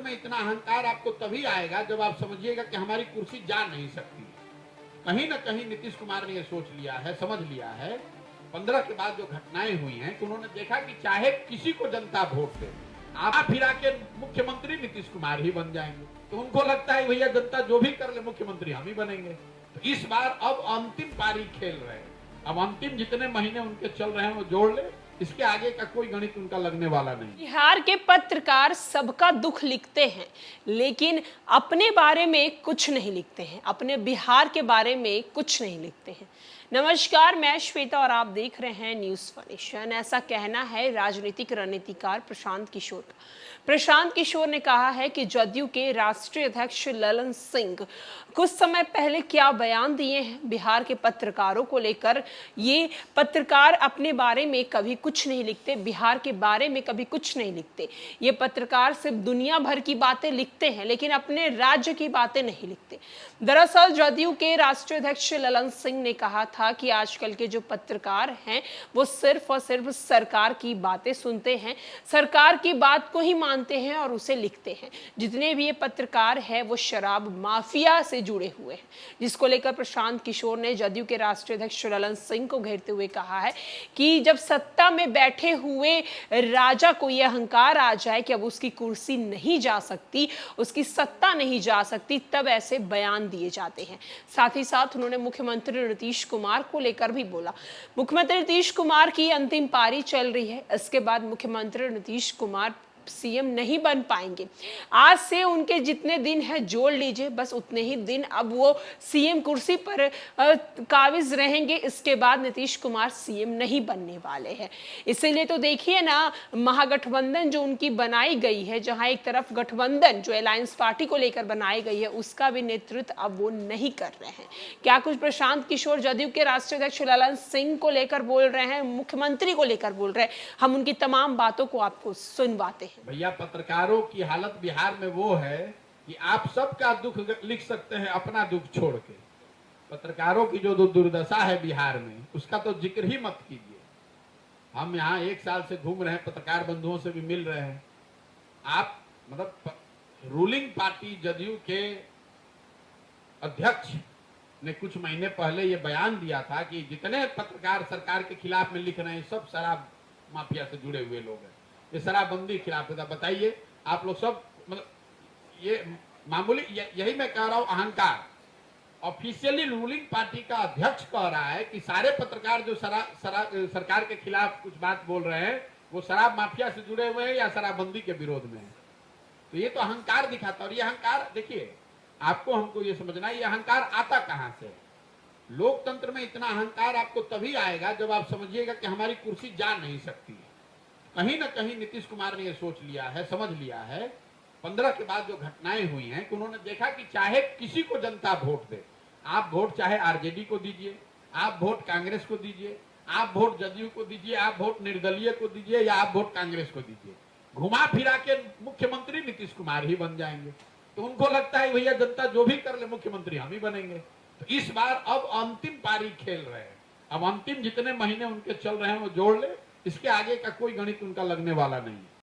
में इतना अहंकार आपको तभी आएगा जब आप समझिएगा कि हमारी कुर्सी जा नहीं सकती। कहीं ना कहीं नीतीश कुमार ने यह सोच लिया है, समझ लिया है 15 के बाद जो घटनाएं हुई हैं कि उन्होंने देखा कि चाहे किसी को जनता वोट दे, आप फिरा के मुख्यमंत्री नीतीश कुमार ही बन जाएंगे। तो उनको लगता है भैया जनता जो भी कर ले मुख्यमंत्री हम ही बनेंगे। तो इस बार अब अंतिम पारी खेल रहे हैं। अब अंतिम जितने महीने उनके चल रहे हैं वो जोड़ ले, इसके आगे का कोई गणित उनका लगने वाला नहीं। बिहार के पत्रकार सबका दुख लिखते हैं, लेकिन अपने बारे में कुछ नहीं लिखते हैं, अपने बिहार के बारे में कुछ नहीं लिखते हैं। नमस्कार, मैं श्वेता और आप देख रहे हैं न्यूज़ फॉर। ऐसा कहना है राजनीतिक रणनीतिकार प्रशांत किशोर का। प्रशांत किशोर ने कहा है कि जदयू के राष्ट्रीय अध्यक्ष ललन सिंह कुछ समय पहले क्या बयान दिए हैं बिहार के पत्रकारों को लेकर। ये पत्रकार अपने बारे में कभी कुछ नहीं लिखते, बिहार के बारे में कभी कुछ नहीं लिखते। ये पत्रकार सिर्फ दुनिया भर की बातें लिखते हैं, लेकिन अपने राज्य की बातें नहीं लिखते। दरअसल जदयू के राष्ट्रीय अध्यक्ष ललन सिंह ने कहा था कि आजकल के जो पत्रकार हैं वो सिर्फ और सिर्फ सरकार की बातें सुनते हैं, सरकार की बात को ही मानते हैं और उसे लिखते हैं। जितने भी ये पत्रकार हैं वो शराब माफिया से जुड़े हुए हैं, जिसको लेकर प्रशांत किशोर ने जदयू के राष्ट्रीय अध्यक्ष ललन सिंह को घेरते हुए कहा है कि जब सत्ता में बैठे हुए राजा को यह अहंकार आ जाए कि अब उसकी कुर्सी नहीं जा सकती, उसकी सत्ता नहीं जा सकती, तब ऐसे बयान दिए जाते हैं। साथ ही साथ उन्होंने मुख्यमंत्री नीतीश कुमार को लेकर भी बोला। मुख्यमंत्री नीतीश कुमार की अंतिम पारी चल रही है, इसके बाद मुख्यमंत्री नीतीश कुमार सीएम नहीं बन पाएंगे। आज से उनके जितने दिन है जोड़ लीजिए, बस उतने ही दिन अब वो सीएम कुर्सी पर काबिज रहेंगे। इसके बाद नीतीश कुमार सीएम नहीं बनने वाले हैं। इसीलिए तो देखिए ना, महागठबंधन जो उनकी बनाई गई है, जहां एक तरफ गठबंधन जो अलायंस पार्टी को लेकर बनाई गई है, उसका भी नेतृत्व अब वो नहीं कर रहे हैं। क्या कुछ प्रशांत किशोर जदयू के राष्ट्रीय अध्यक्ष ललन सिंह को लेकर बोल रहे हैं, मुख्यमंत्री को लेकर बोल रहे हैं, हम उनकी तमाम बातों को आपको सुनवाते हैं। भैया पत्रकारों की हालत बिहार में वो है कि आप सबका दुख लिख सकते हैं अपना दुख छोड़ के। पत्रकारों की जो दुर्दशा है बिहार में, उसका तो जिक्र ही मत कीजिए। हम यहाँ 1 साल से घूम रहे हैं, पत्रकार बंधुओं से भी मिल रहे हैं। आप मतलब रूलिंग पार्टी जदयू के अध्यक्ष ने कुछ महीने पहले ये बयान दिया था कि जितने पत्रकार सरकार के खिलाफ में लिख रहे हैं सब शराब माफिया से जुड़े हुए लोग हैं, ये शराबबंदी खिलाफ है। बताइए आप लोग सब, मतलब ये मामूली, यही मैं कह रहा हूं, अहंकार। ऑफिशियली रूलिंग पार्टी का अध्यक्ष कह रहा है कि सारे पत्रकार जो सरकार के खिलाफ कुछ बात बोल रहे हैं वो शराब माफिया से जुड़े हुए हैं या शराबबंदी के विरोध में है। तो ये तो अहंकार दिखाता। और ये अहंकार देखिए, आपको हमको ये समझना है ये अहंकार आता कहां से। लोकतंत्र में इतना अहंकार आपको तभी आएगा जब आप समझिएगा कि हमारी कुर्सी जा नहीं सकती है। कहीं ना कहीं नीतीश कुमार ने यह सोच लिया है, समझ लिया है 15 के बाद जो घटनाएं हुई हैं कि उन्होंने देखा कि चाहे किसी को जनता वोट दे, आप वोट चाहे आरजेडी को दीजिए, आप वोट कांग्रेस को दीजिए, आप वोट जदयू को दीजिए, आप वोट निर्दलीय को दीजिए या आप वोट कांग्रेस को दीजिए, घुमा फिरा के मुख्यमंत्री नीतीश कुमार ही बन जाएंगे। तो उनको लगता है भैया जनता जो भी कर ले मुख्यमंत्री हम ही बनेंगे। तो इस बार अब अंतिम पारी खेल रहे हैं। अब अंतिम जितने महीने उनके चल रहे हैं वो जोड़ ले, इसके आगे का कोई गणित उनका लगने वाला नहीं है।